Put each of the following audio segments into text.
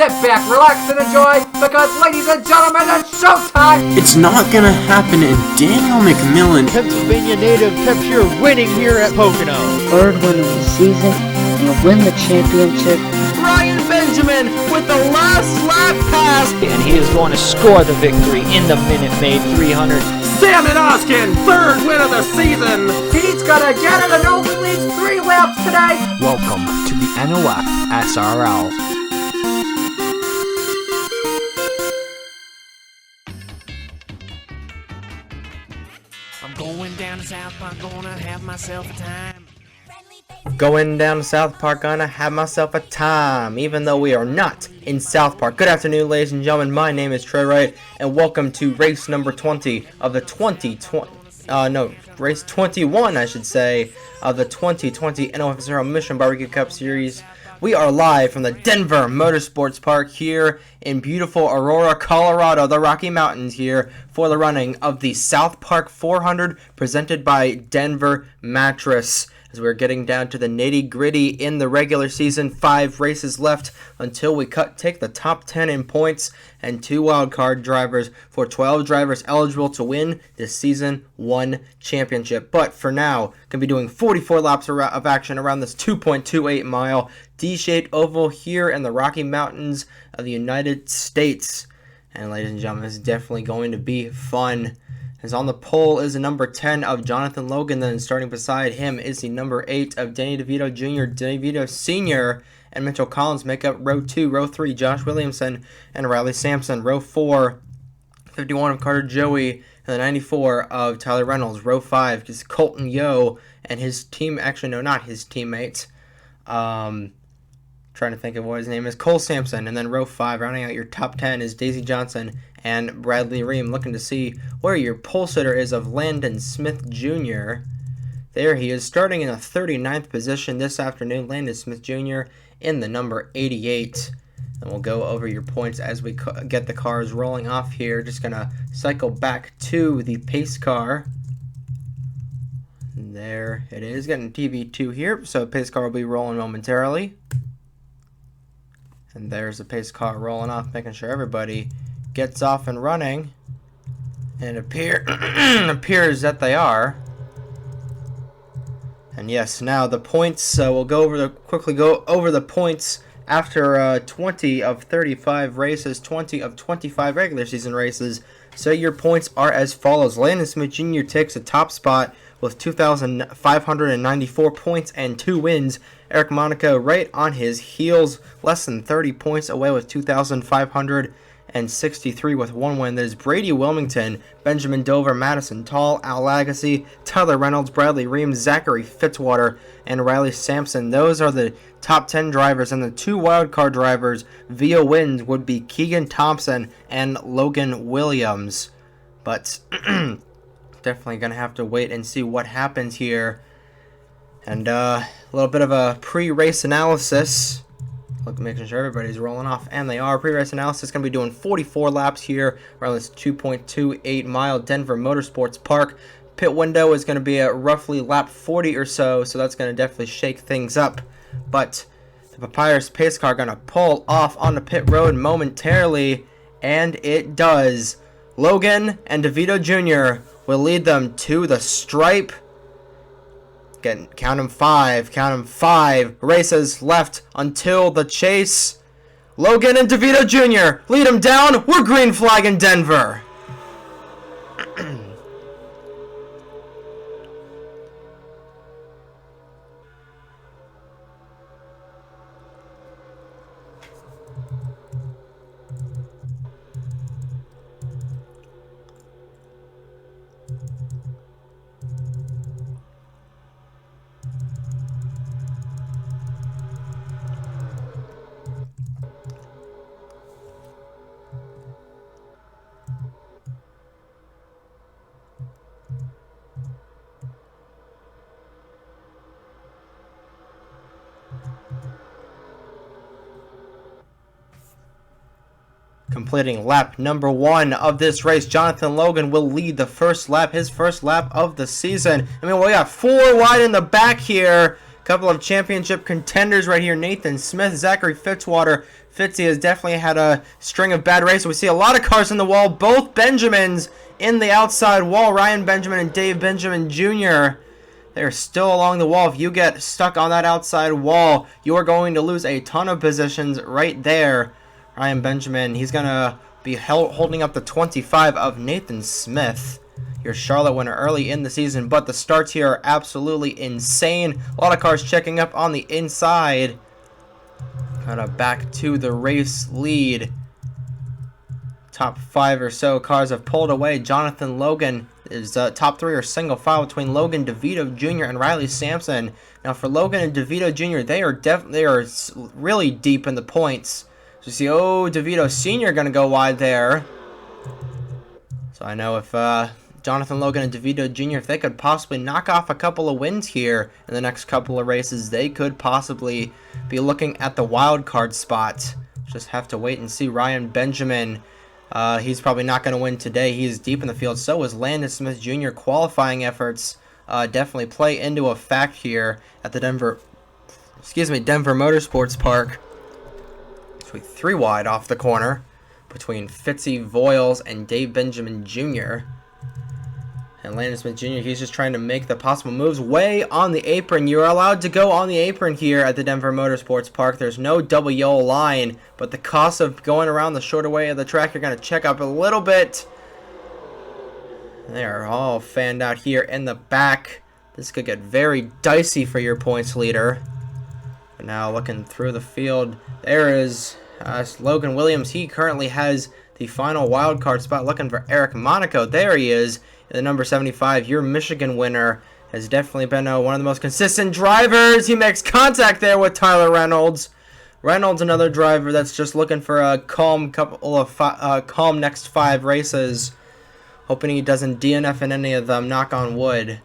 sit back, relax, and enjoy, because, ladies and gentlemen, it's showtime! It's not gonna happen, and Daniel McMillan, Pennsylvania native, kept here winning here at Pocono. Third win of the season, and you'll win the championship. Ryan Benjamin with the last lap pass. And he is going to score the victory in the Minute Maid 300. Salmon Oskin, third win of the season. He's gonna get it and only leads 3 laps today! Welcome to the NOFSRL. I'm going down to South Park, gonna have myself a time. Going down to South Park, gonna have myself a time, even though we are not in South Park. Good afternoon, ladies and gentlemen. My name is Trey Wright, and welcome to race number 20 of the race 21, I should say, of the 2020 NOFSRL Mission Barbecue Cup Series. We are live from the Dever Motorsports Park here in beautiful Aurora, Colorado, the Rocky Mountains here for the running of the South Park 400 presented by Dever Mattress. As we're getting down to the nitty-gritty in the regular season, 5 races left until we take the top 10 in points and 2 wildcard drivers for 12 drivers eligible to win the Season 1 championship. But for now, going to be doing 44 laps of action around this 2.28-mile D-shaped oval here in the Rocky Mountains of the United States. And ladies and gentlemen, this is definitely going to be fun. As on the pole is the number 10 of Jonathan Logan, then starting beside him is the number 8 of Danny DeVito Jr., DeVito Sr., and Mitchell Collins make up row 2, row 3, Josh Williamson and Riley Sampson, row 4, 51 of Carter Joey, and the 94 of Tyler Reynolds, row 5 is Colton Yo and his team, actually no, not his teammates, trying to think of what his name is, Cole Sampson, and then row 5, rounding out your top 10 is Daisy Johnson and Bradley Ream, looking to see where your pole sitter is of Landon Smith Jr. There he is, starting in the 39th position this afternoon, Landon Smith Jr. in the number 88. And we'll go over your points as we get the cars rolling off here. Just going to cycle back to the pace car. There it is, getting TV2 here, so pace car will be rolling momentarily. And there's the pace car rolling off, making sure everybody gets off and running, and it appears that they are. And yes, now the points. So we'll quickly go over the points after 20 of 35 races, 20 of 25 regular season races. So your points are as follows: Landon Smith Jr. takes a top spot with 2,594 points and 2 wins. Eric Monaco right on his heels, less than 30 points away with 2,563 with 1 win. There's Brady Wilmington, Benjamin Dover, Madison Tall, Al Lagasse, Tyler Reynolds, Bradley Ream, Zachary Fitzwater, and Riley Sampson. Those are the top 10 drivers, and the 2 wildcard drivers via wins would be Keegan Thompson and Logan Williams. But definitely going to have to wait and see what happens here. And a little bit of a pre-race analysis. Making sure everybody's rolling off, and they are. Pre-race analysis going to be doing 44 laps here around this 2.28-mile Dever Motorsports Park. Pit window is going to be at roughly lap 40 or so that's going to definitely shake things up. But the Papyrus pace car going to pull off on the pit road momentarily, and it does. Logan and DeVito Jr. will lead them to the stripe. Count them 5 races left until the chase. Logan and DeVito Jr. lead them down. We're green flag in Denver. Completing lap number 1 of this race, Jonathan Logan will lead the first lap, his first lap of the season. I mean, we got 4 wide in the back here. couple of championship contenders right here. Nathan Smith, Zachary Fitzwater. Fitzy has definitely had a string of bad races. We see a lot of cars in the wall. Both Benjamins in the outside wall. Ryan Benjamin and Dave Benjamin Jr. They're still along the wall. If you get stuck on that outside wall, you are going to lose a ton of positions right there. Ryan Benjamin, he's going to be holding up the 25 of Nathan Smith, your Charlotte winner early in the season. But the starts here are absolutely insane. A lot of cars checking up on the inside. Kind of back to the race lead. Top 5 or so cars have pulled away. Jonathan Logan is top 3 are single file between Logan DeVito Jr. and Riley Sampson. Now for Logan and DeVito Jr., they are really deep in the points. So you see, DeVito Sr. going to go wide there. So I know if Jonathan Logan and DeVito Jr., if they could possibly knock off a couple of wins here in the next couple of races, they could possibly be looking at the wild card spot. Just have to wait and see. Ryan Benjamin, he's probably not going to win today. He's deep in the field. So is Landon Smith Jr. Qualifying efforts definitely play into effect here at the Dever Motorsports Park. 3 wide off the corner between Fitzy, Voiles, and Dave Benjamin Jr. And Landon Smith Jr., he's just trying to make the possible moves way on the apron. You're allowed to go on the apron here at the Dever Motorsports Park. There's no double yellow line, but the cost of going around the shorter way of the track, you're going to check up a little bit. They're all fanned out here in the back. This could get very dicey for your points leader. But now looking through the field, there is Logan Williams. He currently has the final wild card spot, looking for Eric Monaco. There he is, the number 75. Your Michigan winner has definitely been one of the most consistent drivers. He makes contact there with Tyler Reynolds. Reynolds, another driver that's just looking for a calm calm next 5 races. Hoping he doesn't DNF in any of them, knock on wood.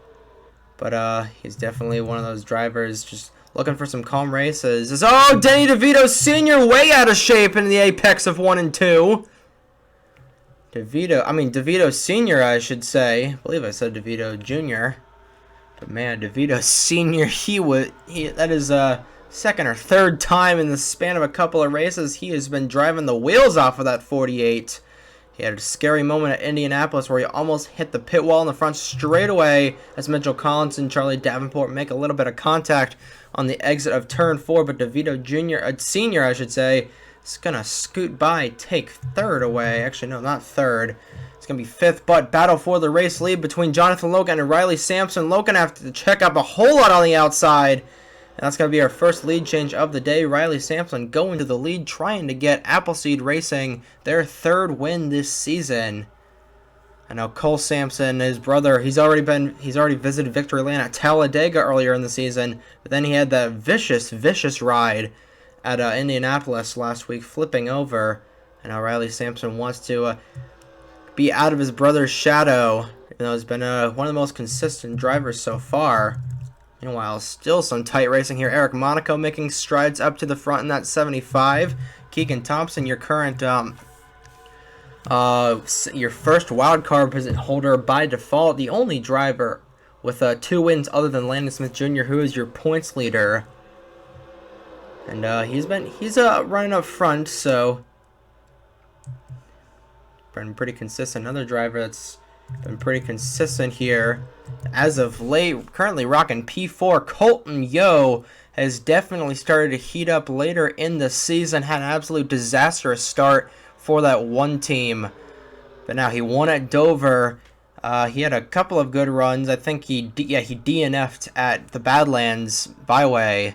But he's definitely one of those drivers just looking for some calm races. Denny DeVito Sr. way out of shape in the apex of 1 and 2. DeVito Sr. I should say. I believe I said DeVito Jr. But man, DeVito Sr. That is second or third time in the span of a couple of races he has been driving the wheels off of that 48. He had a scary moment at Indianapolis where he almost hit the pit wall in the front straight away as Mitchell Collins and Charlie Davenport make a little bit of contact on the exit of turn 4, but DeVito Sr. I should say, is going to scoot by, take 3rd away. Actually, no, not 3rd. It's going to be 5th, but battle for the race lead between Jonathan Logan and Riley Sampson. Logan have to check up a whole lot on the outside. And that's going to be our first lead change of the day. Riley Sampson going to the lead, trying to get Appleseed Racing their 3rd win this season. I know Cole Sampson, his brother, he's already visited Victory Lane at Talladega earlier in the season, but then he had that vicious ride at Indianapolis last week, flipping over. I know Riley Sampson wants to be out of his brother's shadow. He's been one of the most consistent drivers so far. Meanwhile, still some tight racing here. Eric Monaco making strides up to the front in that 75. Keegan Thompson, your current your first wild card holder by default, the only driver with 2 wins other than Landon Smith Jr., who is your points leader. And he's running up front, so been pretty consistent. Another driver that's been pretty consistent here as of late, currently rocking P4, Colton Yo, has definitely started to heat up later in the season. Had an absolute disastrous start for that one team, but now he won at Dover. He had a couple of good runs. I think he DNF'd at the Badlands Byway,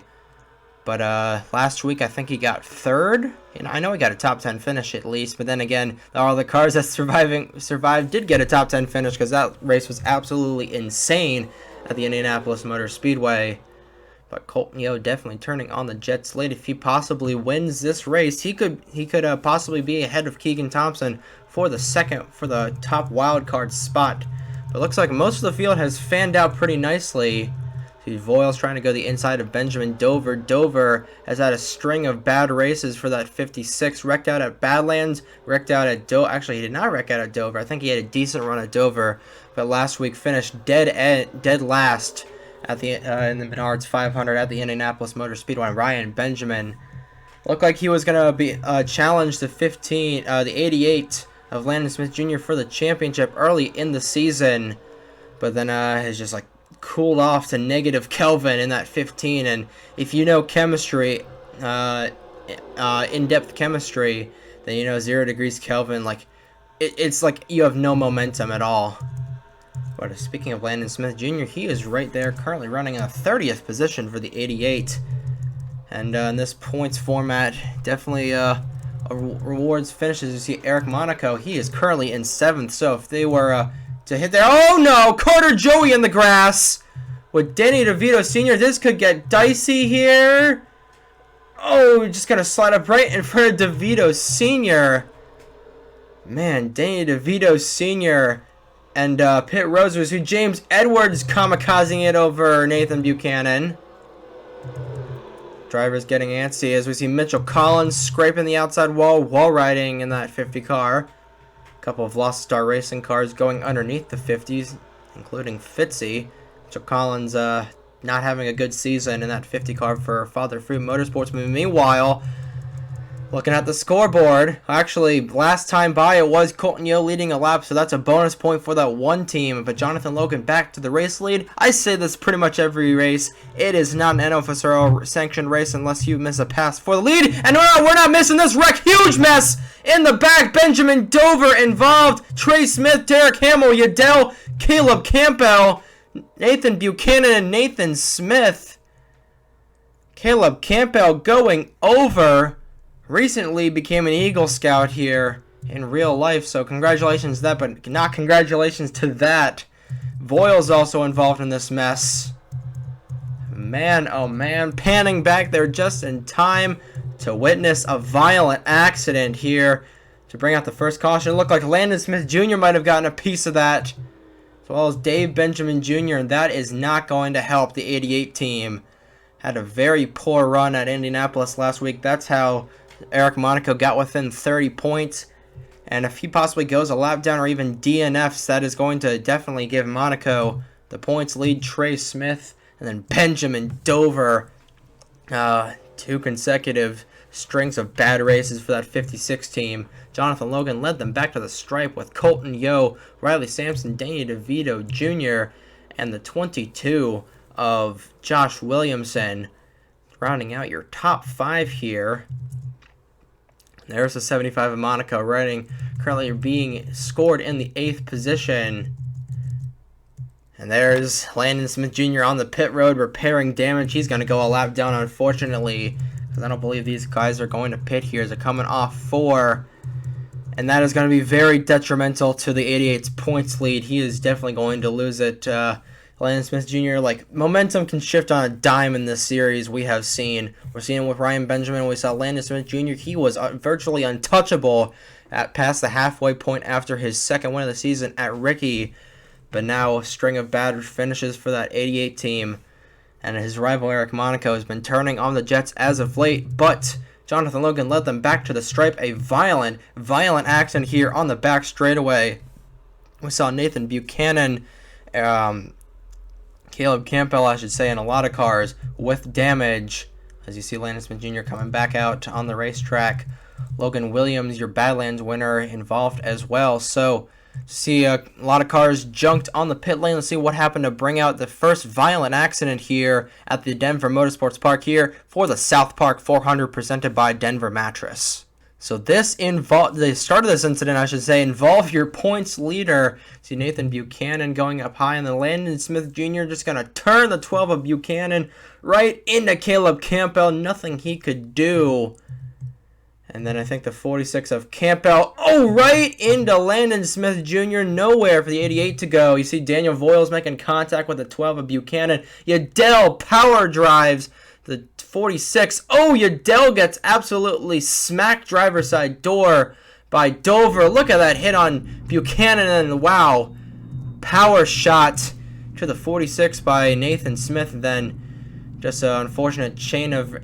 but last week I think he got 3rd. I know he got a top 10 finish at least, but then again, all the cars that survived did get a top 10 finish because that race was absolutely insane at the Indianapolis Motor Speedway. But Colton Yo definitely turning on the jet slate. If he possibly wins this race, he could possibly be ahead of Keegan Thompson for the top wild card spot. But it looks like most of the field has fanned out pretty nicely. See, Voiles trying to go the inside of Benjamin. Dover has had a string of bad races for that 56. Wrecked out at Badlands, wrecked out at Dover. Actually, he did not wreck out at Dover. I think he had a decent run at Dover, but last week finished dead last at the in the Menards 500 at the Indianapolis Motor Speedway. Ryan Benjamin looked like he was going to be challenged the 88 of Landon Smith Jr. for the championship early in the season, but then has just like cooled off to negative Kelvin in that 15. And if you know chemistry, in-depth chemistry, then you know 0 degrees Kelvin, like it's like you have no momentum at all. But speaking of Landon Smith Jr., he is right there currently running in a 30th position for the 88. And in this points format, definitely rewards finishes. You see Eric Monaco, he is currently in 7th. So if they were to hit there, oh no, Carter Joey in the grass with Danny DeVito Sr. This could get dicey here. Oh, just gonna slide up right in front of DeVito Sr. Man, Danny DeVito Sr. and Pitt Rosers, who James Edwards kamikazing it over Nathan Buchanan. Drivers getting antsy as we see Mitchell Collins scraping the outside wall while riding in that 50 car. A couple of Lost Star Racing cars going underneath the 50s, including Fitzy. Mitchell Collins not having a good season in that 50 car for Father Fruit Motorsports. Meanwhile, looking at the scoreboard, actually, last time by it was Colton Yo leading a lap, so that's a bonus point for that one team. But Jonathan Logan back to the race lead. I say this pretty much every race. It is not an NOFSRL sanctioned race unless you miss a pass for the lead. And no, we're not missing this wreck. Huge mess in the back. Benjamin Dover involved. Trey Smith, Derek Hamill, Yadell, Caleb Campbell, Nathan Buchanan, and Nathan Smith. Caleb Campbell going over. Recently became an Eagle Scout here in real life, so congratulations to that, but not congratulations to that. Voil's also involved in this mess. Man, oh man, panning back there just in time to witness a violent accident here to bring out the first caution. It looked like Landon Smith Jr. might have gotten a piece of that, as well as Dave Benjamin Jr., and that is not going to help the 88 team. Had a very poor run at Indianapolis last week. That's how Eric Monaco got within 30 points, and if he possibly goes a lap down or even DNFs, that is going to definitely give Monaco the points lead. Trey Smith and then Benjamin Dover, 2 consecutive strings of bad races for that 56 team. Jonathan Logan led them back to the stripe with Colton Yo, Riley Sampson, Danny DeVito Jr., and the 22 of Josh Williamson, rounding out your top 5 here. There's the 75 of Monaco, currently being scored in the 8th position. And there's Landon Smith Jr. on the pit road repairing damage. He's going to go a lap down, unfortunately, because I don't believe these guys are going to pit here. They're coming off 4. And that is going to be very detrimental to the 88's points lead. He is definitely going to lose it. Landon Smith Jr., like, momentum can shift on a dime in this series, we have seen. We're seeing it with Ryan Benjamin. We saw Landon Smith Jr., he was virtually untouchable at past the halfway point after his second win of the season at Ricky. But now a string of bad finishes for that 88 team. And his rival Eric Monaco has been turning on the Jets as of late. But Jonathan Logan led them back to the stripe. A violent accident here on the back straightaway. We saw Nathan Buchanan, Caleb Campbell, I should say, in a lot of cars with damage. As you see Landon Smith Jr. coming back out on the racetrack. Logan Williams, your Badlands winner, involved as well. So, see a lot of cars junked on the pit lane. Let's see what happened to bring out the first violent accident here at the Dever Motorsports Park here for the South Park 400 presented by Denver Mattress. So the start of this incident, I should say, involved your points leader. See Nathan Buchanan going up high, and then Landon Smith Jr. just going to turn the 12 of Buchanan right into Caleb Campbell. Nothing he could do. And then I think the 46 of Campbell, right into Landon Smith Jr. Nowhere for the 88 to go. You see Daniel Voiles making contact with the 12 of Buchanan. Yadell power drives the 46. Yadell gets absolutely smacked driver's side door by Dover. Look at that hit on Buchanan, and wow, power shot to the 46 by Nathan Smith. Then just an unfortunate chain of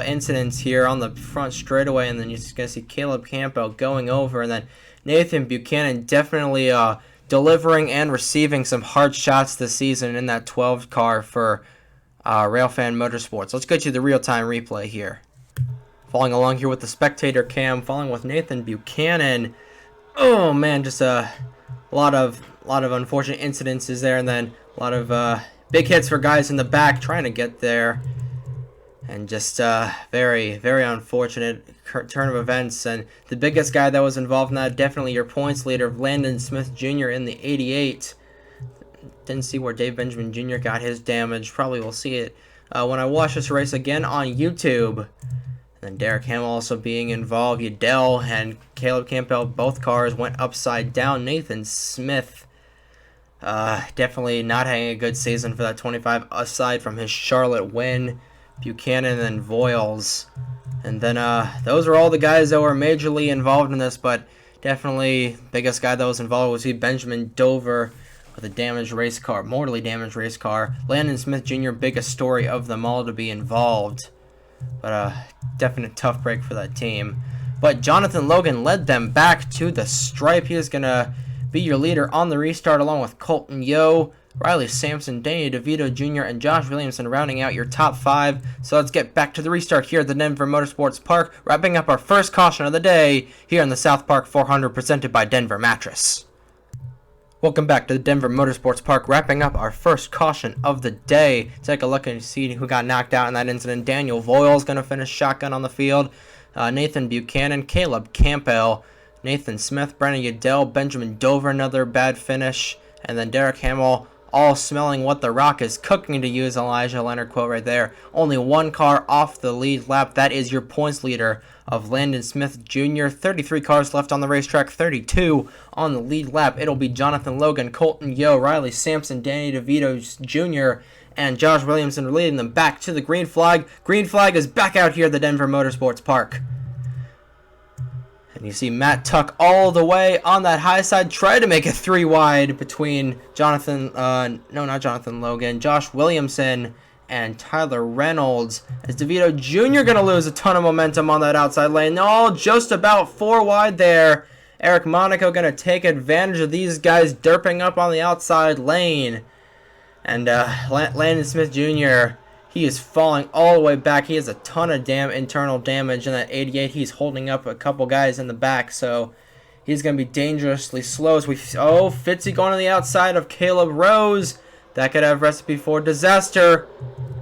incidents here on the front straightaway, and then you're just going to see Caleb Campbell going over, and then Nathan Buchanan definitely delivering and receiving some hard shots this season in that 12 car for Railfan Motorsports. Let's get you the real-time replay here. Following along here with the spectator cam, following with Nathan Buchanan. Oh man, just a lot of unfortunate incidences there, and then a lot of big hits for guys in the back trying to get there, and just very unfortunate turn of events. And the biggest guy that was involved in that, definitely your points leader, Landon Smith Jr. in the 88. Didn't see where Dave Benjamin Jr. got his damage. Probably will see it when I watch this race again on YouTube. And Derek Hamill also being involved. Udell and Caleb Campbell, both cars went upside down. Nathan Smith, definitely not having a good season for that 25, aside from his Charlotte win. Buchanan and Voiles. And then those are all the guys that were majorly involved in this, but definitely biggest guy that was involved was Benjamin Dover with a damaged race car, mortally damaged race car. Landon Smith Jr., biggest story of them all to be involved. But definite tough break for that team. But Jonathan Logan led them back to the stripe. He is going to be your leader on the restart, along with Colton Yo, Riley Sampson, Danny DeVito Jr., and Josh Williamson rounding out your top 5. So let's get back to the restart here at the Denver Motorsports Park, wrapping up our first caution of the day here in the South Park 400, presented by Denver Mattress. Welcome back to the Denver Motorsports Park, wrapping up our first caution of the day. Take a look and see who got knocked out in that incident. Daniel Voiles going to finish shotgun on the field. Nathan Buchanan, Caleb Campbell, Nathan Smith, Brennan Udell, Benjamin Dover, another bad finish. And then Derek Hamill, all smelling what the rock is cooking, to use Elijah Leonard quote right there. Only one car off the lead lap. That is your points leader of Landon Smith Jr. 33 cars left on the racetrack, 32 on the lead lap. It'll be Jonathan Logan, Colton Yo, Riley Sampson, Danny DeVito Jr., and Josh Williamson leading them back to the green flag. Green flag is back out here at the Denver Motorsports Park. And you see Matt Tuck all the way on that high side, try to make it 3 wide between Josh Williamson and Tyler Reynolds. As DeVito Jr. going to lose a ton of momentum on that outside lane. No, just about 4 wide there. Eric Monaco going to take advantage of these guys derping up on the outside lane. And Landon Smith Jr., he is falling all the way back. He has a ton of internal damage in that 88. He's holding up a couple guys in the back, so he's going to be dangerously slow. Fitzy going on the outside of Caleb Rose. That could have recipe for disaster.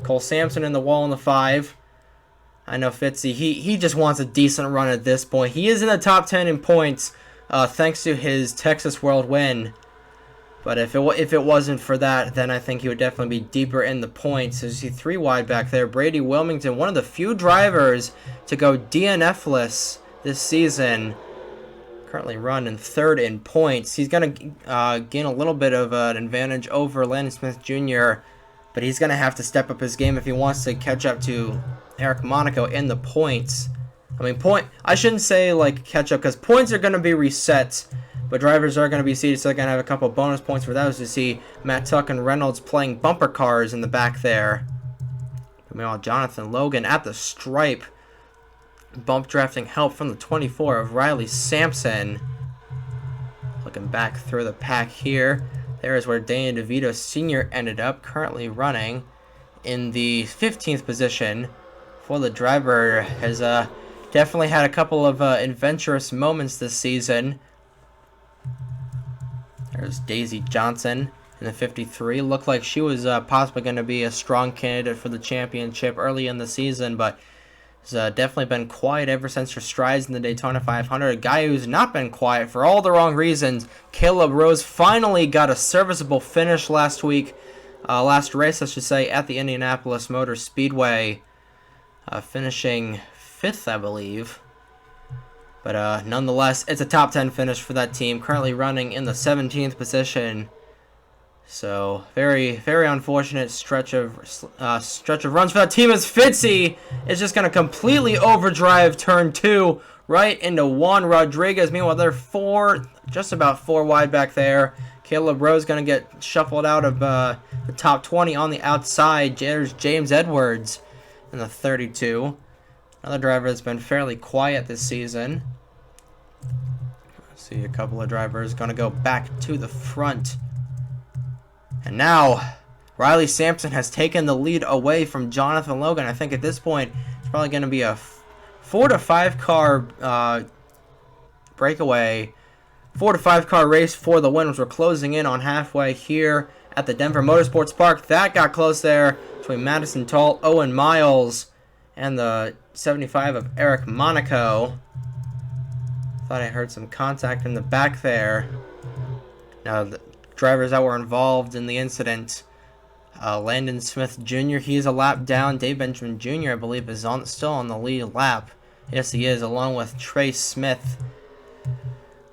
Cole Sampson in the wall in the 5. I know Fitzy, he just wants a decent run at this point. He is in the top 10 in points thanks to his Texas World win. But if it wasn't for that, then I think he would definitely be deeper in the points. So you see 3 wide back there. Brady Wilmington, one of the few drivers to go DNF-less this season. Currently running 3rd in points. He's going to gain a little bit of an advantage over Landon Smith Jr., but he's going to have to step up his game if he wants to catch up to Eric Monaco in the points. I shouldn't say like catch up, because points are going to be reset. But drivers are going to be seated, so they're going to have a couple bonus points for those to see Matt Tuck and Reynolds playing bumper cars in the back there. Meanwhile, Jonathan Logan at the stripe. Bump drafting help from the 24 of Riley Sampson. Looking back through the pack here. There is where Danny DeVito Sr. ended up, currently running in the 15th position. For the driver, has definitely had a couple of adventurous moments this season. There's Daisy Johnson in the 53. Looked like she was possibly going to be a strong candidate for the championship early in the season, but has definitely been quiet ever since her strides in the Daytona 500. A guy who's not been quiet for all the wrong reasons. Caleb Rose finally got a serviceable finish last race, I should say, at the Indianapolis Motor Speedway, finishing 5th, I believe. But nonetheless, it's a top 10 finish for that team, currently running in the 17th position. So very unfortunate stretch of runs for that team, as Fitzy is just going to completely overdrive turn 2 right into Juan Rodriguez. Meanwhile, they're just about 4 wide back there. Caleb Rose going to get shuffled out of the top 20 on the outside. There's James Edwards in the 32. Another driver that's been fairly quiet this season. See a couple of drivers going to go back to the front. And now, Riley Sampson has taken the lead away from Jonathan Logan. I think at this point, it's probably going to be a 4 to 5 car breakaway. 4 to 5 car race for the win. We're closing in on halfway here at the Dever Motorsports Park. That got close there between Madison Tall, Owen Miles, and the 75 of Eric Monaco. Thought I heard some contact in the back there. Now, the drivers that were involved in the incident, Landon Smith Jr., he is a lap down. Dave Benjamin Jr., I believe, is still on the lead lap. Yes, he is, along with Trace Smith.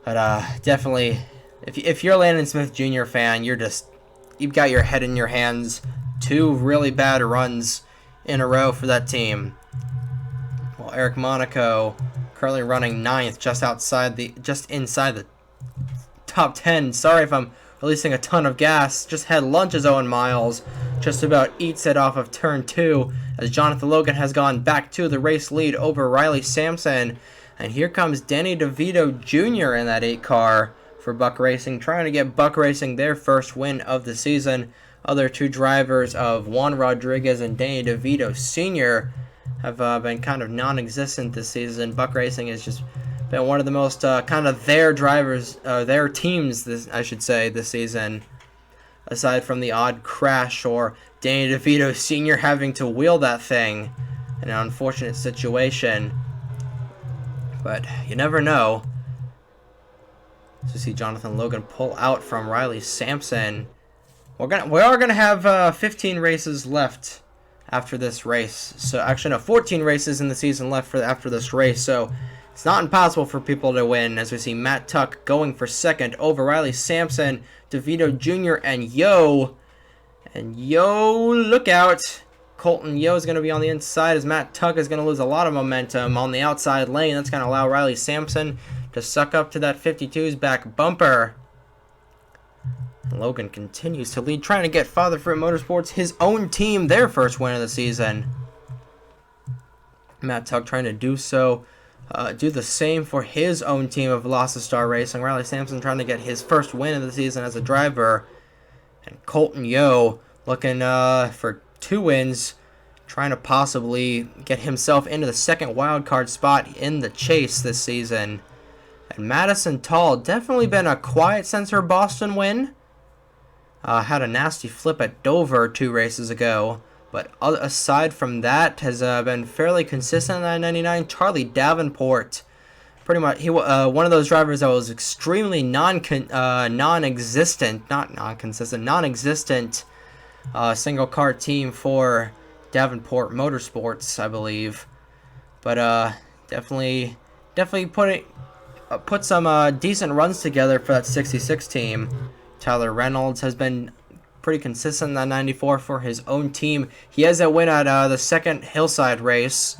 But definitely, if you're a Landon Smith Jr. fan, you've got your head in your hands. 2 really bad runs in a row for that team. Well, Eric Monaco currently running 9th, just inside the top 10. Sorry if I'm releasing a ton of gas. Just had lunch as Owen Miles. Just about eats it off of turn 2 as Jonathan Logan has gone back to the race lead over Riley Sampson. And here comes Danny DeVito Jr. in that 8 car for Buck Racing, trying to get Buck Racing their first win of the season. Other 2 drivers of Juan Rodriguez and Danny DeVito Sr. have been kind of non-existent this season. Buck Racing has just been one of the most kind of their drivers, their teams, I should say, this season. Aside from the odd crash or Danny DeVito Sr. having to wheel that thing in an unfortunate situation. But you never know. So see Jonathan Logan pull out from Riley Sampson. We are gonna have 15 races left after this race. So actually, no, 14 races in the season left after this race. So it's not impossible for people to win. As we see Matt Tuck going for second over Riley Sampson, DeVito Jr. and Yo. And Yo, look out! Colton Yo is going to be on the inside as Matt Tuck is going to lose a lot of momentum on the outside lane. That's going to allow Riley Sampson to suck up to that 52's back bumper. Logan continues to lead, trying to get Father Fruit Motorsports, his own team, their first win of the season. Matt Tuck trying to do the same for his own team of Velocity Racing. Riley Sampson trying to get his first win of the season as a driver. And Colton Yo looking for 2 wins, trying to possibly get himself into the second wildcard spot in the chase this season. And Madison Tall, definitely been a quiet since her Boston win. Had a nasty flip at Dover 2 races ago. But aside from that, has been fairly consistent in that 99. Charlie Davenport, pretty much one of those drivers that was extremely non-existent single car team for Davenport Motorsports, I believe. But definitely put some decent runs together for that 66 team. Tyler Reynolds has been pretty consistent in that 94 for his own team. He has a win at the second Hillside race.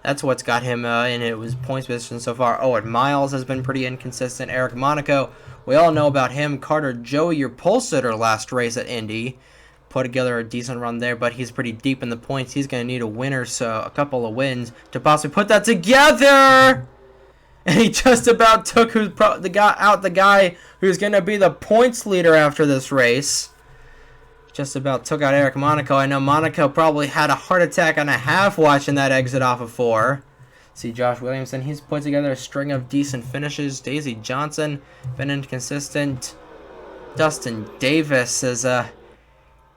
That's what's got him in his points position so far. Owen Miles has been pretty inconsistent. Eric Monaco, we all know about him. Carter Joey, your pole sitter last race at Indy, put together a decent run there, but he's pretty deep in the points. He's going to need a win or so, a couple of wins to possibly put that together. And he just about took the guy who's going to be the points leader after this race. Just about took out Eric Monaco. I know Monaco probably had a heart attack and a half watching that exit off of 4. See Josh Williamson, he's put together a string of decent finishes. Daisy Johnson, been inconsistent. Dustin Davis is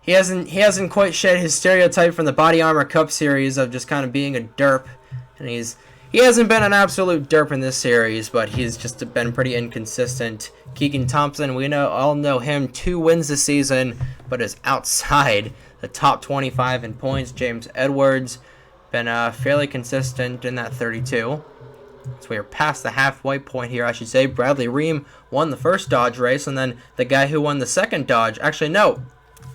he hasn't quite shed his stereotype from the Body Armor Cup series of just kind of being a derp, and he hasn't been an absolute derp in this series, but he's just been pretty inconsistent. Keegan Thompson, we all know him, 2 wins this season, but is outside the top 25 in points. James Edwards, been fairly consistent in that 32. So we are past the halfway point here, I should say. Bradley Ream won the first Dodge race, and then the guy who won the second Dodge, actually no,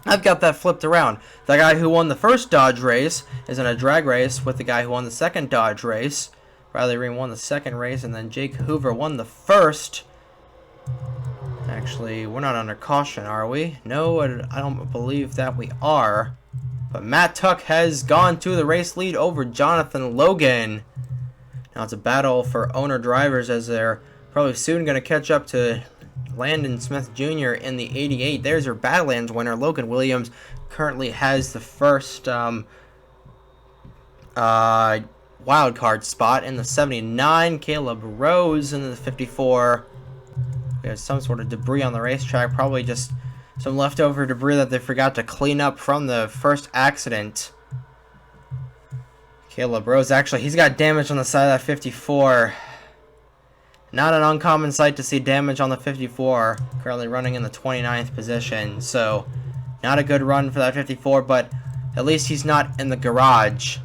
I've got that flipped around. The guy who won the first Dodge race is in a drag race with the guy who won the second Dodge race. Bradley Ream won the second race, and then Jake Hoover won the first. Actually, we're not under caution, are we? No, I don't believe that we are. But Matt Tuck has gone to the race lead over Jonathan Logan. Now it's a battle for owner drivers as they're Probably soon going to catch up to Landon Smith Jr. in the 88. There's your Badlands winner. Logan Williams currently has the first wild card spot in the 79. Caleb Rose in the 54. There's some sort of debris on the racetrack, probably just some leftover debris that they forgot to clean up from the first accident. Caleb Rose, actually, he's got damage on the side of that 54. Not an uncommon sight to see damage on the 54, currently running in the 29th position. So, not a good run for that 54, but at least he's not in the garage.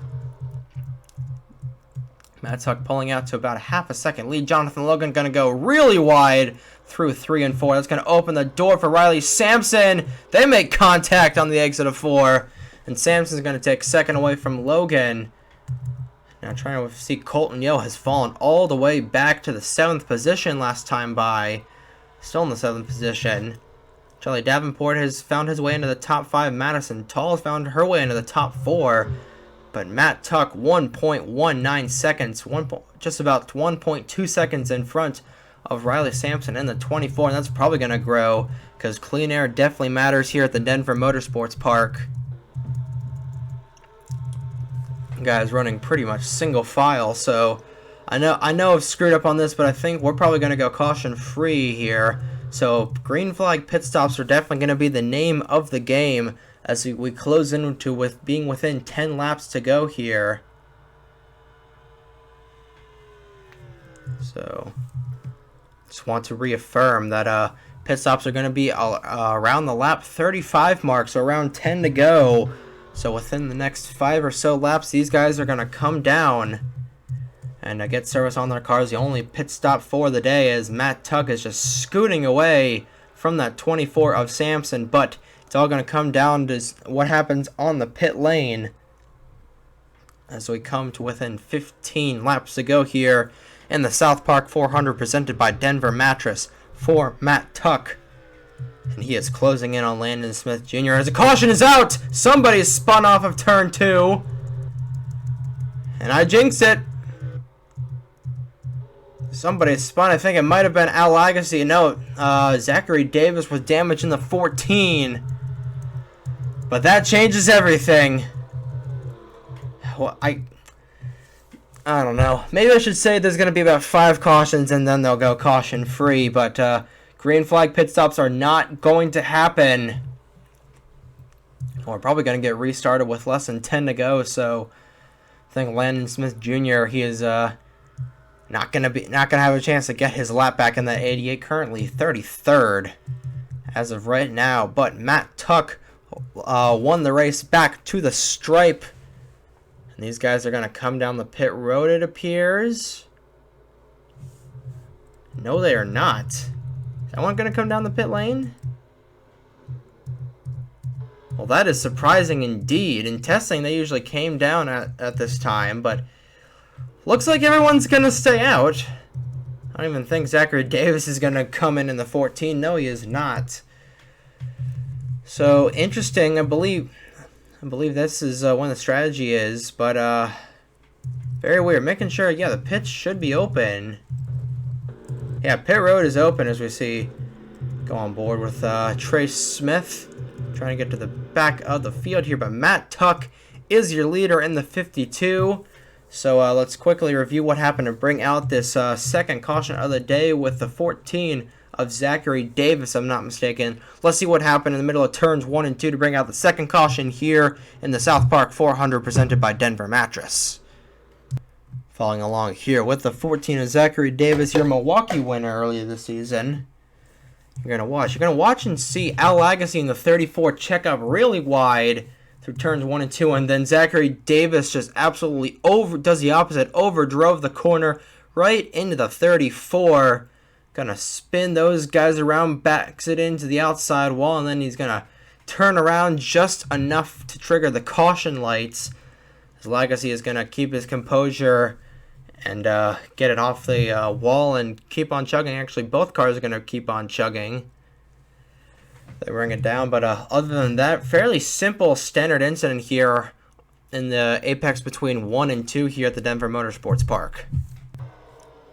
Matt Tuck pulling out to about a half a second lead. Jonathan Logan going to go really wide through 3 and 4. That's going to open the door for Riley Sampson. They make contact on the exit of 4. And Sampson's going to take second away from Logan. Now trying to see Colton Yo has fallen all the way back to the 7th position last time by. Still in the 7th position. Charlie Davenport has found his way into the top 5. Madison Tall has found her way into the top 4. But Matt Tuck 1.19 seconds, just about 1.2 seconds in front of Riley Sampson in the 24. And that's probably going to grow because clean air definitely matters here at the Dever Motorsports Park. Guys running pretty much single file, so I know I've screwed up on this, but I think we're probably going to go caution free here. So green flag pit stops are definitely going to be the name of the game as we close into with being within 10 laps to go here. So just want to reaffirm that pit stops are going to be around the lap 35 mark, so around 10 to go. So within the next 5 or so laps, these guys are going to come down and get service on their cars. The only pit stop for the day is Matt Tuck is just scooting away from that 24 of Sampson. But it's all going to come down to what happens on the pit lane as we come to within 15 laps to go here in the South Park 400 presented by Dever Mattress for Matt Tuck. And he is closing in on Landon Smith Jr. as a caution is out. Somebody spun off of turn 2. And I jinxed it. Somebody spun. I think it might have been Al Agassi. No, Zachary Davis was damaged in the 14. But that changes everything. Well, I don't know. Maybe I should say there's going to be about 5 cautions and then they'll go caution free. But green flag pit stops are not going to happen. We're probably going to get restarted with less than 10 to go. So I think Landon Smith Jr. he is not going to have a chance to get his lap back in that 88. Currently 33rd as of right now. But Matt Tuck won the race back to the stripe. And these guys are going to come down the pit road, it appears. No, they are not. Is that one going to come down the pit lane? Well, that is surprising indeed. In testing, they usually came down at this time, but looks like everyone's going to stay out. I don't even think Zachary Davis is going to come in the 14. No, he is not. So, interesting. I believe this is when the strategy is, but very weird. Making sure, yeah, the pits should be open. Yeah, pit road is open as we see go on board with Trace Smith trying to get to the back of the field here, but Matt Tuck is your leader in the 52. So let's quickly review what happened to bring out this second caution of the day with the 14 of Zachary Davis, I'm not mistaken. Let's see what happened in the middle of turns 1 and 2 to bring out the second caution here in the South Park 400 presented by Dever Mattress. Following along here with the 14 of Zachary Davis, your Milwaukee winner earlier this season. You're going to watch and see Al Agassi in the 34 check up really wide through turns 1 and 2, and then Zachary Davis just absolutely does the opposite, overdrove the corner right into the 34. Gonna spin those guys around, backs it into the outside wall, and then he's gonna turn around just enough to trigger the caution lights. As Agassi is gonna keep his composure and get it off the wall and keep on chugging. Actually, both cars are gonna keep on chugging. They bring it down, but other than that, fairly simple standard incident here in the apex between 1 and 2 here at the Dever Motorsports Park.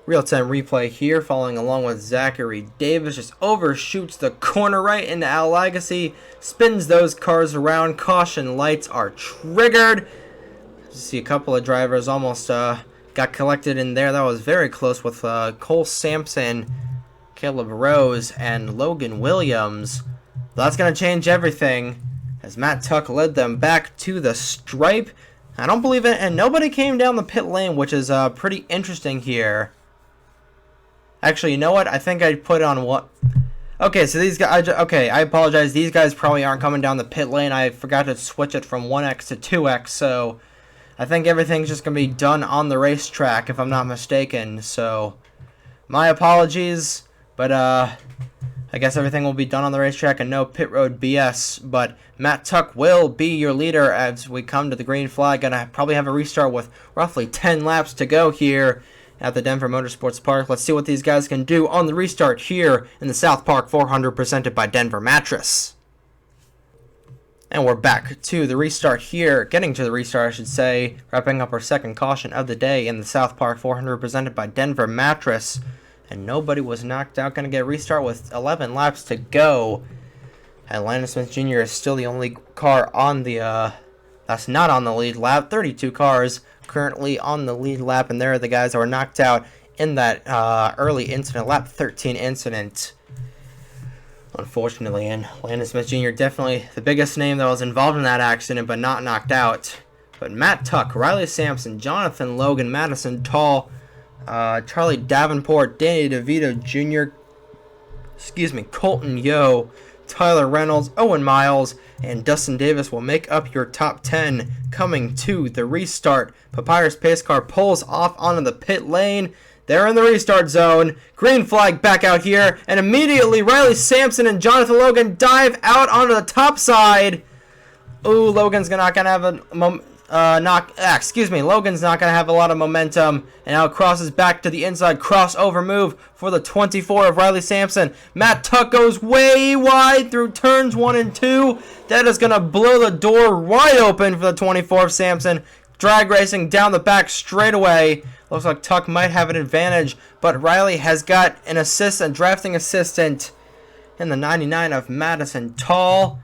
Real-time replay here, following along with Zachary Davis. Just overshoots the corner right into Al Legacy. Spins those cars around. Caution lights are triggered. See a couple of drivers almost got collected in there. That was very close with Cole Sampson, Caleb Rose, and Logan Williams. That's going to change everything as Matt Tuck led them back to the stripe. I don't believe it, and nobody came down the pit lane, which is pretty interesting here. Actually, you know what? I think I put on what... Okay, so these guys... Okay, I apologize. These guys probably aren't coming down the pit lane. I forgot to switch it from 1X to 2X, so... I think everything's just going to be done on the racetrack, if I'm not mistaken. So, my apologies, but I guess everything will be done on the racetrack and no pit road BS. But Matt Tuck will be your leader as we come to the green flag. Gonna probably have a restart with roughly 10 laps to go here at the Dever Motorsports Park. Let's see what these guys can do on the restart here in the South Park 400 presented by Dever Mattress. And we're back to the restart here, getting to the restart I should say, wrapping up our second caution of the day in the South Park 400 presented by Dever Mattress. And nobody was knocked out, going to get a restart with 11 laps to go. And Landon Smith Jr. is still the only car on the, that's not on the lead lap. 32 cars currently on the lead lap, and there are the guys that were knocked out in that early incident, lap 13 incident. Unfortunately, and Landon Smith Jr. definitely the biggest name that was involved in that accident, but not knocked out. But Matt Tuck, Riley Sampson, Jonathan Logan, Madison Tall, Charlie Davenport, Danny DeVito Jr., Colton Yo, Tyler Reynolds, Owen Miles, and Dustin Davis will make up your top 10 coming to the restart. Papyrus Pace Car pulls off onto the pit lane. They're in the restart zone. Green flag back out here. And immediately Riley Sampson and Jonathan Logan dive out onto the top side. Ooh, Logan's not going to have Logan's not going to have a lot of momentum. And now it crosses back to the inside. Crossover move for the 24 of Riley Sampson. Matt Tuck goes way wide through turns 1 and 2. That is going to blow the door wide open for the 24 of Sampson. Drag racing down the back straight away. Looks like Tuck might have an advantage, but Riley has got an assistant, drafting assistant in the 99 of Madison Tall.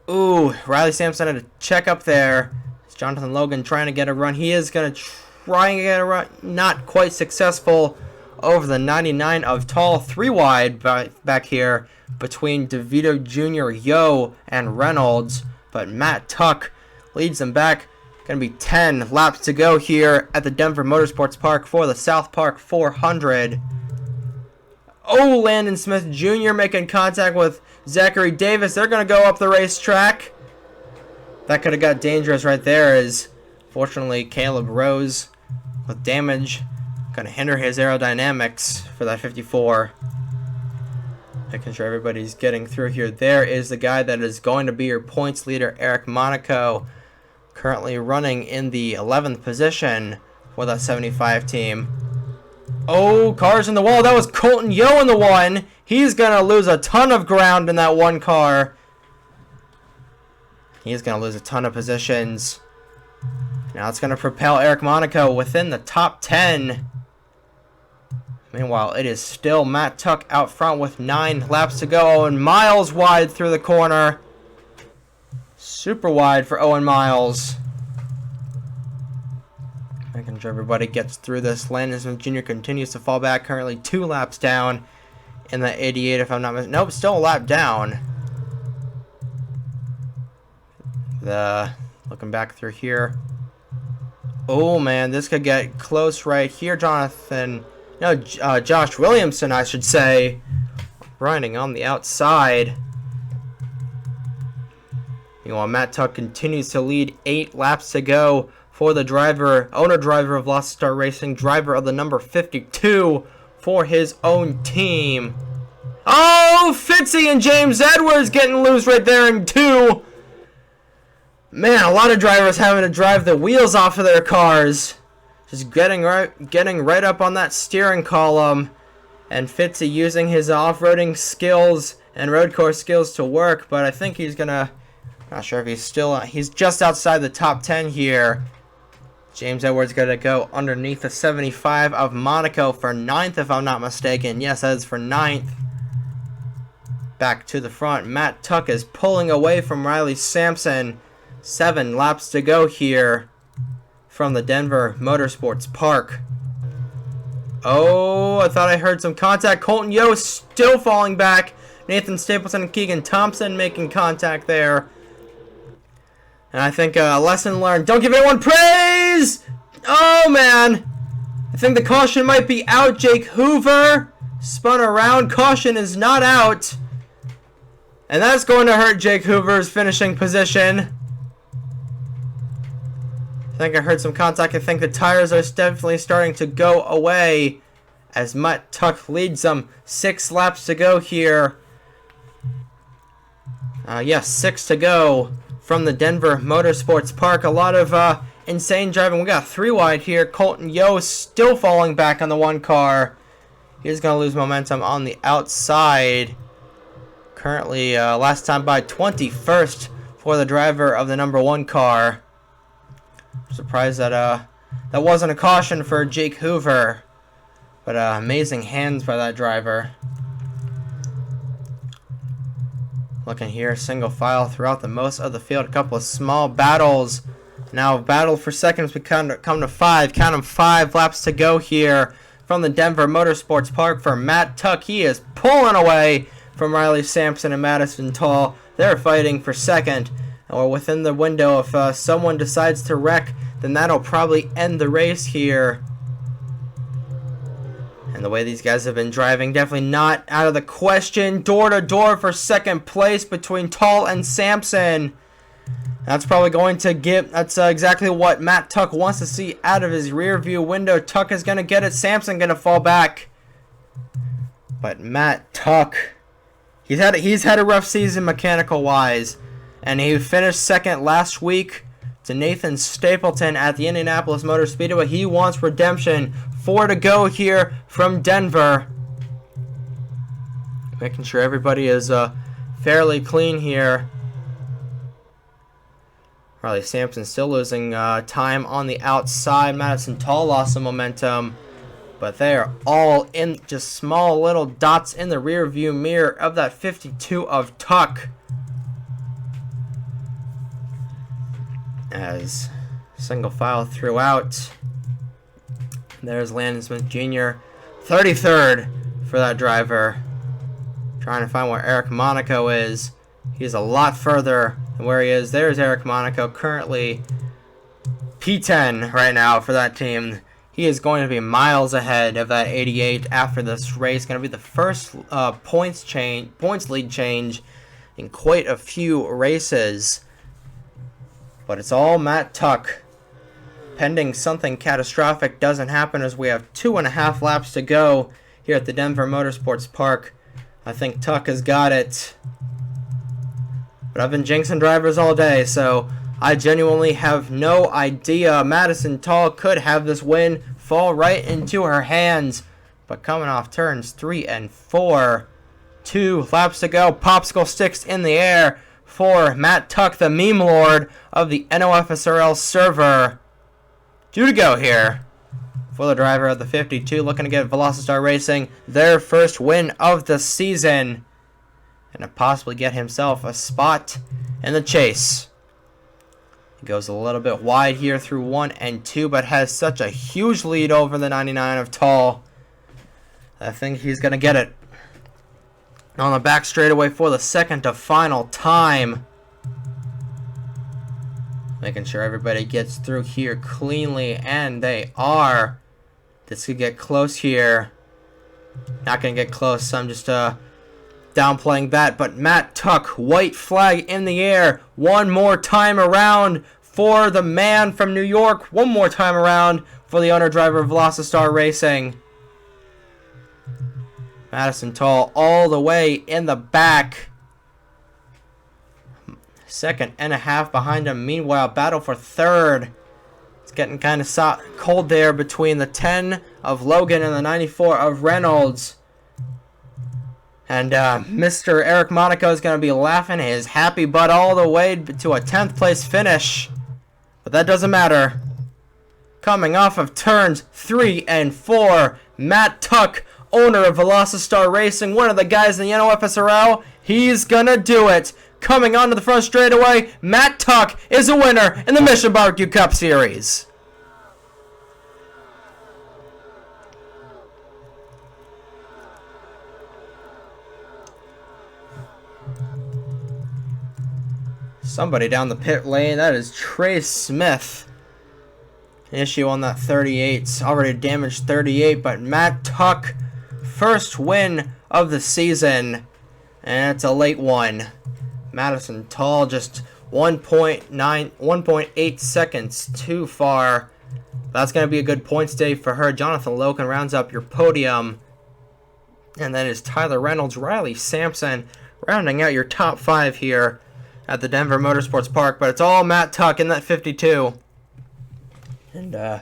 Ooh, Riley Sampson had a check up there. It's Jonathan Logan trying to get a run. He is going to try and get a run. Not quite successful over the 99 of Tall. 3 wide back here between DeVito Jr., Yo, and Reynolds. But Matt Tuck leads them back. Going to be 10 laps to go here at the Dever Motorsports Park for the South Park 400. Oh, Landon Smith Jr. making contact with Zachary Davis. They're going to go up the racetrack. That could have got dangerous right there, as fortunately Caleb Rose with damage going to hinder his aerodynamics for that 54. Making sure everybody's getting through here. There is the guy that is going to be your points leader, Eric Monaco. Currently running in the 11th position for that 75 team. Oh, cars in the wall. That was Colton Yo in the one. He's going to lose a ton of ground in that one car. He's going to lose a ton of positions. Now it's going to propel Eric Monaco within the top 10. Meanwhile, it is still Matt Tuck out front with 9 laps to go. And miles wide through the corner. Super wide for Owen Miles. Making sure everybody gets through this. Landon Smith Jr. continues to fall back. Currently 2 laps down in the 88 if I'm not mistaken. Nope, still a lap down. Looking back through here. Oh man, this could get close right here. Josh Williamson, I should say, riding on the outside. Meanwhile, Matt Tuck continues to lead. 8 laps to go for the owner-driver of Lost Star Racing, driver of the number 52 for his own team. Oh, Fitzy and James Edwards getting loose right there in 2. Man, a lot of drivers having to drive the wheels off of their cars. Just getting right up on that steering column. And Fitzy using his off-roading skills and road course skills to work, but I think he's gonna... Not sure if he's just outside the top 10 here. James Edwards going to go underneath the 75 of Monaco for 9th, if I'm not mistaken. Yes, that is for 9th. Back to the front. Matt Tuck is pulling away from Riley Sampson. 7 laps to go here from the Dever Motorsports Park. Oh, I thought I heard some contact. Colton Yost still falling back. Nathan Stapleton and Keegan Thompson making contact there. And I think a lesson learned. Don't give anyone praise! Oh, man. I think the caution might be out. Jake Hoover spun around. Caution is not out. And that's going to hurt Jake Hoover's finishing position. I think I heard some contact. I think the tires are definitely starting to go away as Matt Tuck leads them. 6 laps to go here. Yes, 6 to go from the Dever Motorsports Park. A lot of insane driving. We got 3 wide here. Colton Yost still falling back on the 1 car. He's going to lose momentum on the outside. Currently, last time by 21st for the driver of the number 1 car. Surprised that that wasn't a caution for Jake Hoover. But amazing hands by that driver. Looking here, single file throughout the most of the field. A couple of small battles. Now battle for seconds. We come to 5. Count them, 5 laps to go here from the Dever Motorsports Park for Matt Tuck. He is pulling away from Riley Sampson and Madison Tall. They're fighting for second. Or within the window, if someone decides to wreck, then that'll probably end the race here. And the way these guys have been driving, definitely not out of the question. Door to door for second place between Tall and Sampson. That's probably going to get, that's exactly what Matt Tuck wants to see out of his rear view window. Tuck is going to get it. Sampson going to fall back. But Matt Tuck, he's had a rough season mechanical wise. And he finished second last week to Nathan Stapleton at the Indianapolis Motor Speedway. He wants redemption. 4 to go here from Dever. Making sure everybody is fairly clean here. Riley Sampson still losing time on the outside. Madison Tall lost some momentum. But they are all in just small little dots in the rear view mirror of that 52 of Tuck. As single file throughout. There's Landon Smith Jr. 33rd for that driver. Trying to find where Eric Monaco is. He's a lot further than where he is. There's Eric Monaco, currently P10 right now for that team. He is going to be miles ahead of that 88 after this race. Going to be the first points lead change in quite a few races. But it's all Matt Tuck. Pending something catastrophic doesn't happen, as we have 2.5 laps to go here at the Dever Motorsports Park. I think Tuck has got it. But I've been jinxing drivers all day, so I genuinely have no idea. Madison Tall could have this win fall right into her hands. But coming off turns 3 and 4. 2 laps to go. Popsicle sticks in the air for Matt Tuck, the meme lord of the NOFSRL server. 2 to go here for the driver of the 52, looking to get Velocity Racing their first win of the season and to possibly get himself a spot in the chase. He goes a little bit wide here through 1 and 2, but has such a huge lead over the 99 of Tall. I think he's going to get it on the back straightaway for the second to final time. Making sure everybody gets through here cleanly, and they are. This could get close here. Not going to get close, so I'm just downplaying that. But Matt Tuck, white flag in the air. One more time around for the man from New York. One more time around for the owner-driver of Velocity Racing. Madison Tall all the way in the back. 2.5 behind him. Meanwhile, battle for third. It's getting kind of cold there between the 10 of Logan and the 94 of Reynolds. And Mr. Eric Monaco is going to be laughing his happy butt all the way to a 10th place finish. But that doesn't matter. coming off of turns 3 and 4. Matt Tuck, owner of Velocity Racing, one of the guys in the NOFSRL, he's gonna do it. Coming onto the front straightaway, Matt Tuck is a winner in the Mission Barbecue Cup Series. Somebody down the pit lane, that is Trace Smith. An issue on that 38, already damaged 38, but Matt Tuck, first win of the season, and it's a late one. Madison Tall just 1.8 seconds too far. That's going to be a good points day for her. Jonathan Logan rounds up your podium. And then is Tyler Reynolds, Riley Sampson rounding out your top 5 here at the Dever Motorsports Park. But it's all Matt Tuck in that 52. And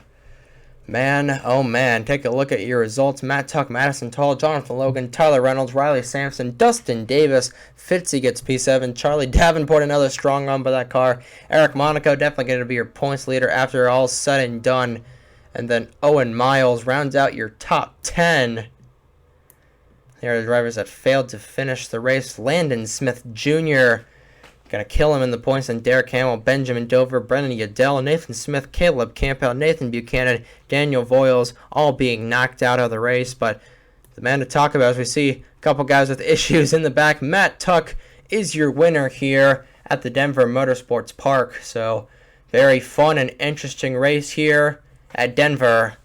man, oh man, take a look at your results. Matt Tuck, Madison Tall, Jonathan Logan, Tyler Reynolds, Riley Sampson, Dustin Davis, Fitzy gets P7, Charlie Davenport, another strong run by that car. Eric Monaco, definitely going to be your points leader after all said and done. And then Owen Miles rounds out your top 10. There are the drivers that failed to finish the race. Landon Smith Jr. Gonna kill him in the points, and Derek Hamill, Benjamin Dover, Brendan Yadell, Nathan Smith, Caleb Campbell, Nathan Buchanan, Daniel Voiles, all being knocked out of the race. But the man to talk about, as we see a couple guys with issues in the back, Matt Tuck is your winner here at the Dever Motorsports Park. So very fun and interesting race here at Denver.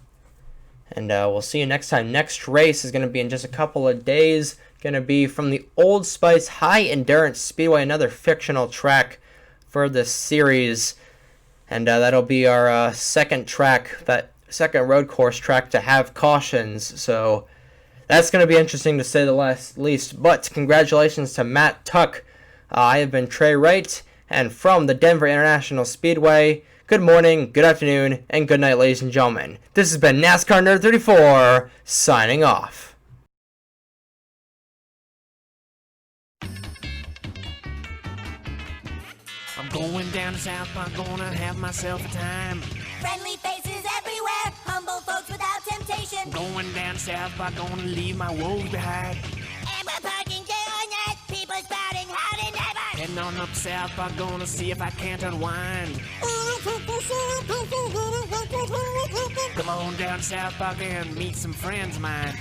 And we'll see you next time. Next race is going to be in just a couple of days. Going to be from the Old Spice High Endurance Speedway, another fictional track for this series. And that'll be our second track, that second road course track to have cautions. So that's going to be interesting to say the least. But congratulations to Matt Tuck. I have been Trey Wright, and from the Denver International Speedway, good morning, good afternoon, and good night, ladies and gentlemen. This has been NASCAR Nerd 34, signing off. I'm going down to South Park, gonna have myself a time. Friendly faces everywhere, humble folks without temptation. Going down to South Park, gonna leave my woes behind. And we're parking Goin, people spouting howdy neighbor. Heading on up South Park, gonna see if I can't unwind. Come on down to South Park and meet some friends of mine.